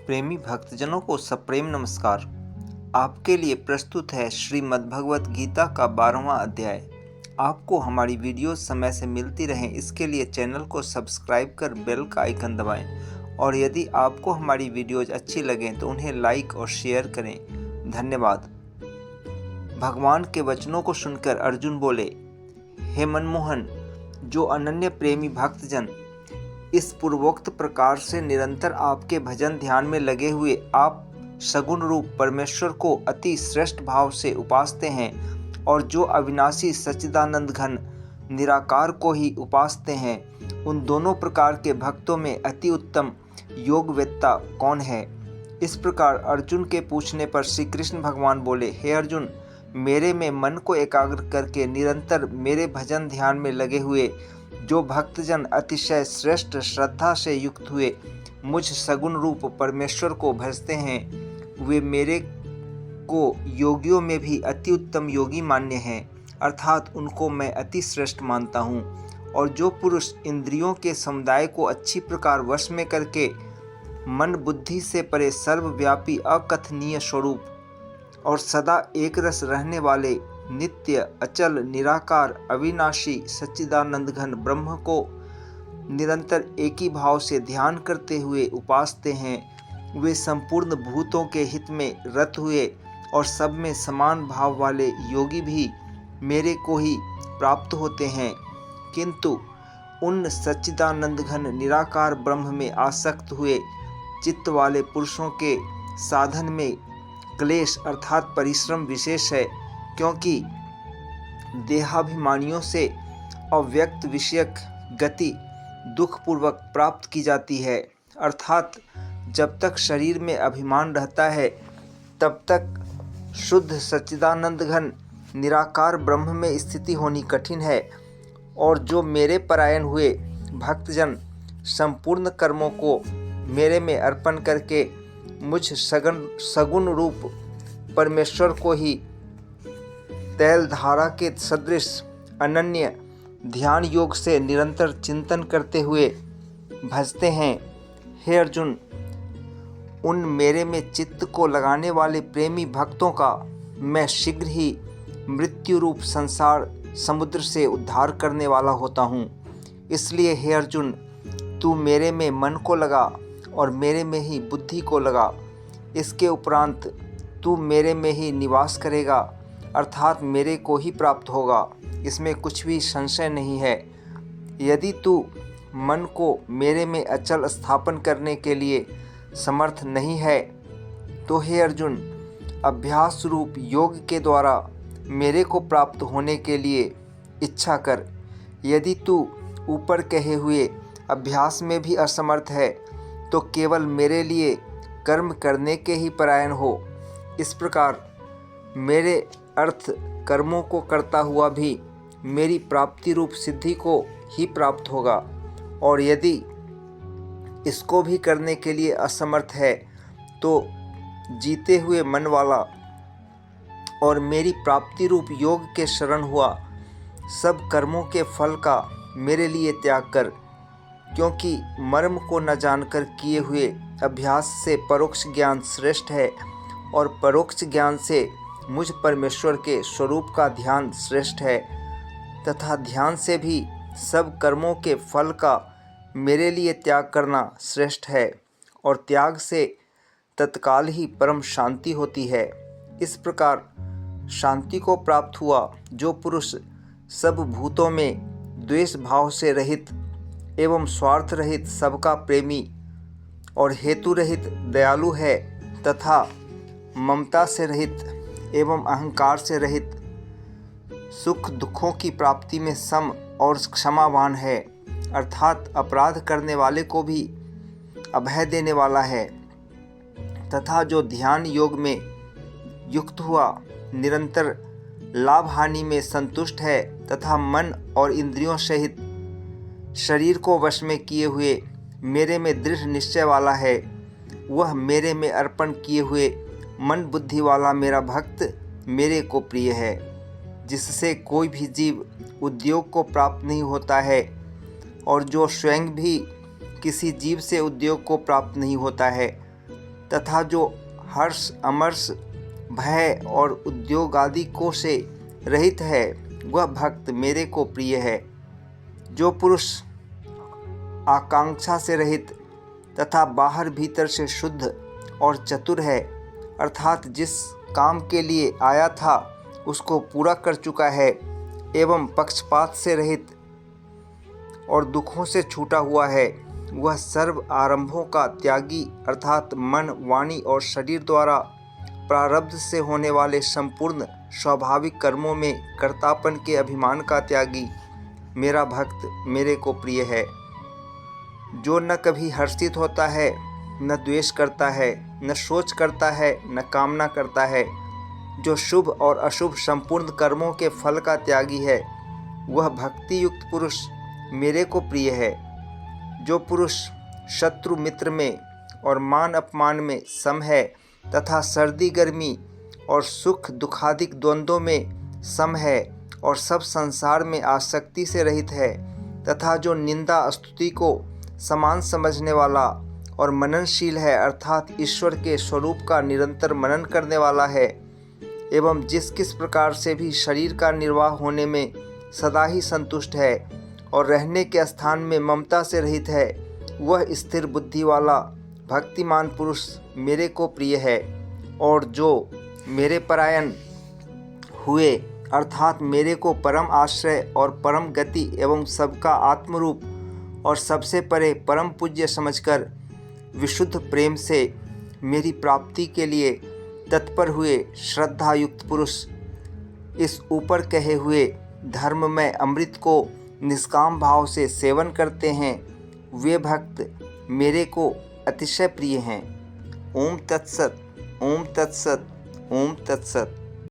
प्रेमी भक्तजनों को सप्रेम नमस्कार। आपके लिए प्रस्तुत है श्रीमद् भगवत गीता का 12वां अध्याय। आपको हमारी वीडियो समय से मिलती रहें इसके लिए चैनल को सब्सक्राइब कर बेल का आइकन दबाएं और यदि आपको हमारी वीडियोज अच्छी लगें तो उन्हें लाइक और शेयर करें। धन्यवाद। भगवान के वचनों को सुनकर अर्जुन बोले, हे मनमोहन, जो अनन्य प्रेमी भक्तजन इस पूर्वोक्त प्रकार से निरंतर आपके भजन ध्यान में लगे हुए आप सगुण रूप परमेश्वर को अति श्रेष्ठ भाव से उपासते हैं और जो अविनाशी सच्चिदानंद घन निराकार को ही उपासते हैं, उन दोनों प्रकार के भक्तों में अति उत्तम योगवेत्ता कौन है? इस प्रकार अर्जुन के पूछने पर श्री कृष्ण भगवान बोले, हे अर्जुन, मेरे में मन को एकाग्र करके निरंतर मेरे भजन ध्यान में लगे हुए जो भक्तजन अतिशय श्रेष्ठ श्रद्धा से युक्त हुए मुझ सगुण रूप परमेश्वर को भजते हैं, वे मेरे को योगियों में भी अति उत्तम योगी मान्य हैं, अर्थात उनको मैं अति श्रेष्ठ मानता हूँ। और जो पुरुष इंद्रियों के समुदाय को अच्छी प्रकार वश में करके मन बुद्धि से परे सर्वव्यापी अकथनीय स्वरूप और सदा एक रस रहने वाले नित्य अचल निराकार अविनाशी सच्चिदानंद घन ब्रह्म को निरंतर एक ही भाव से ध्यान करते हुए उपासते हैं, वे संपूर्ण भूतों के हित में रत हुए और सब में समान भाव वाले योगी भी मेरे को ही प्राप्त होते हैं। किंतु उन सच्चिदानंद घन निराकार ब्रह्म में आसक्त हुए चित्त वाले पुरुषों के साधन में क्लेश अर्थात परिश्रम विशेष है, क्योंकि देहाभिमानियों से अव्यक्त विषयक गति दुखपूर्वक प्राप्त की जाती है, अर्थात जब तक शरीर में अभिमान रहता है तब तक शुद्ध सच्चिदानंद घन निराकार ब्रह्म में स्थिति होनी कठिन है। और जो मेरे परायण हुए भक्तजन संपूर्ण कर्मों को मेरे में अर्पण करके मुझ सगुण रूप परमेश्वर को ही तैल धारा के सदृश अनन्य ध्यान योग से निरंतर चिंतन करते हुए भजते हैं, हे अर्जुन, उन मेरे में चित्त को लगाने वाले प्रेमी भक्तों का मैं शीघ्र ही मृत्यु रूप संसार समुद्र से उद्धार करने वाला होता हूँ। इसलिए हे अर्जुन, तू मेरे में मन को लगा और मेरे में ही बुद्धि को लगा। इसके उपरांत तू मेरे में ही निवास करेगा, अर्थात मेरे को ही प्राप्त होगा, इसमें कुछ भी संशय नहीं है। यदि तू मन को मेरे में अचल स्थापन करने के लिए समर्थ नहीं है तो हे अर्जुन, अभ्यास रूप योग के द्वारा मेरे को प्राप्त होने के लिए इच्छा कर। यदि तू ऊपर कहे हुए अभ्यास में भी असमर्थ है तो केवल मेरे लिए कर्म करने के ही परायण हो। इस प्रकार मेरे अर्थ कर्मों को करता हुआ भी मेरी प्राप्ति रूप सिद्धि को ही प्राप्त होगा। और यदि इसको भी करने के लिए असमर्थ है तो जीते हुए मन वाला और मेरी प्राप्ति रूप योग के शरण हुआ सब कर्मों के फल का मेरे लिए त्याग कर, क्योंकि मर्म को न जानकर किए हुए अभ्यास से परोक्ष ज्ञान श्रेष्ठ है और परोक्ष ज्ञान से मुझ परमेश्वर के स्वरूप का ध्यान श्रेष्ठ है, तथा ध्यान से भी सब कर्मों के फल का मेरे लिए त्याग करना श्रेष्ठ है और त्याग से तत्काल ही परम शांति होती है। इस प्रकार शांति को प्राप्त हुआ जो पुरुष सब भूतों में द्वेष भाव से रहित एवं स्वार्थ रहित सबका प्रेमी और हेतु रहित दयालु है तथा ममता से रहित एवं अहंकार से रहित सुख दुखों की प्राप्ति में सम और क्षमावान है, अर्थात अपराध करने वाले को भी अभय देने वाला है, तथा जो ध्यान योग में युक्त हुआ निरंतर लाभ हानि में संतुष्ट है तथा मन और इंद्रियों सहित शरीर को वश में किए हुए मेरे में दृढ़ निश्चय वाला है, वह मेरे में अर्पण किए हुए मन बुद्धि वाला मेरा भक्त मेरे को प्रिय है, जिससे कोई भी जीव उद्योग को प्राप्त नहीं होता है और जो स्वयं भी किसी जीव से उद्योग को प्राप्त नहीं होता है, तथा जो हर्ष अमर्ष भय और उद्योग आदि को से रहित है, वह भक्त मेरे को प्रिय है। जो पुरुष आकांक्षा से रहित तथा बाहर भीतर से शुद्ध और चतुर है, अर्थात जिस काम के लिए आया था उसको पूरा कर चुका है एवं पक्षपात से रहित और दुखों से छूटा हुआ है, वह सर्व आरंभों का त्यागी अर्थात मन, वाणी और शरीर द्वारा प्रारब्ध से होने वाले संपूर्ण स्वाभाविक कर्मों में कर्तापन के अभिमान का त्यागी मेरा भक्त मेरे को प्रिय है। जो न कभी हर्षित होता है, न द्वेष करता है, न सोच करता है, न कामना करता है, जो शुभ और अशुभ संपूर्ण कर्मों के फल का त्यागी है, वह भक्ति युक्त पुरुष मेरे को प्रिय है। जो पुरुष शत्रु मित्र में और मान अपमान में सम है तथा सर्दी गर्मी और सुख दुखादिक द्वंद्वों में सम है और सब संसार में आसक्ति से रहित है तथा जो निंदा स्तुति को समान समझने वाला और मननशील है, अर्थात ईश्वर के स्वरूप का निरंतर मनन करने वाला है एवं जिस किस प्रकार से भी शरीर का निर्वाह होने में सदा ही संतुष्ट है और रहने के स्थान में ममता से रहित है, वह स्थिर बुद्धि वाला भक्तिमान पुरुष मेरे को प्रिय है। और जो मेरे परायण हुए अर्थात मेरे को परम आश्रय और परम गति एवं सबका आत्मरूप और सबसे परे परम पूज्य समझकर विशुद्ध प्रेम से मेरी प्राप्ति के लिए तत्पर हुए श्रद्धा युक्त पुरुष इस ऊपर कहे हुए धर्ममय अमृत को निष्काम भाव से सेवन करते हैं, वे भक्त मेरे को अतिशय प्रिय हैं। ओम तत्सत, ओम तत्सत, ओम तत्सत।